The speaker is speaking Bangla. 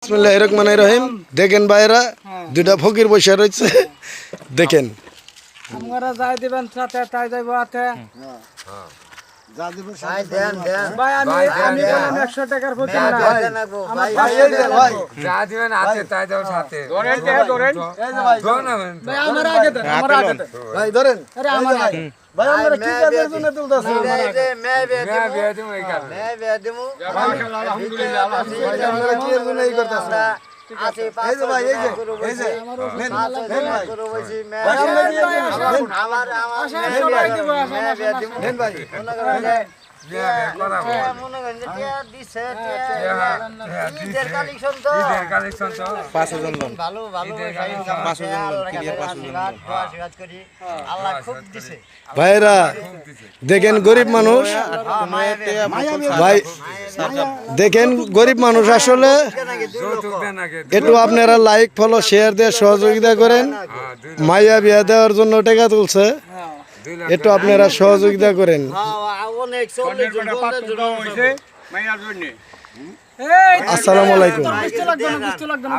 বিসমিল্লাহির রহমানির রহিম। দেখেন ভাইরা দুইটা ফকির বসে রয়েছে, দেখেন আপনারা যাই দিবেন সাথে তাই যাইব হাতে। যা দিব সাই দেন ভাই আমি বললাম 100 টাকার ফকির না ভাই এই যে ভাই যা দিবেন হাতে তাই দাও সাথে ধরেন এই যে ভাই ভাই আমার আগে দেন আমার আগে দেন ভাই ধরেন আরে আমার আগে ভাই আমরা কি কাজের জন্য তুলতাছি বিয়ে দিমু এই কারণে আলহামদুলিল্লাহ ভাই আমরা কি এর জন্য এই করতেছি এই যে ভাই এই যে নেন ভাই ভাই আমরা কি আমার সবাই দিব নেন ভাই বিয়ে করা মনে করেন যে টিয়া দিছে ঈদের কালেকশন তো 5,000 লোন ভালো ভালো 5,000 লোন ক্লিয়ার 5,000 লোন আশীর্বাদ করি আল্লাহ খুব দিছে ভাইরা দেখেন গরিব মানুষ ভাই দেখেন গরিব মানুষ আসলে যৌতুক দেন আগে একটু আপনারা লাইক ফলো শেয়ার দিয়ে সহযোগিতা করেন। মাইয়া বিয়া দেওয়ার জন্য টাকা তুলছে, একটু আপনারা সহযোগিতা করেন। অনেক 40 জন 50 জন হইছে এই আসসালামু আলাইকুম। বুঝতে লাগবে না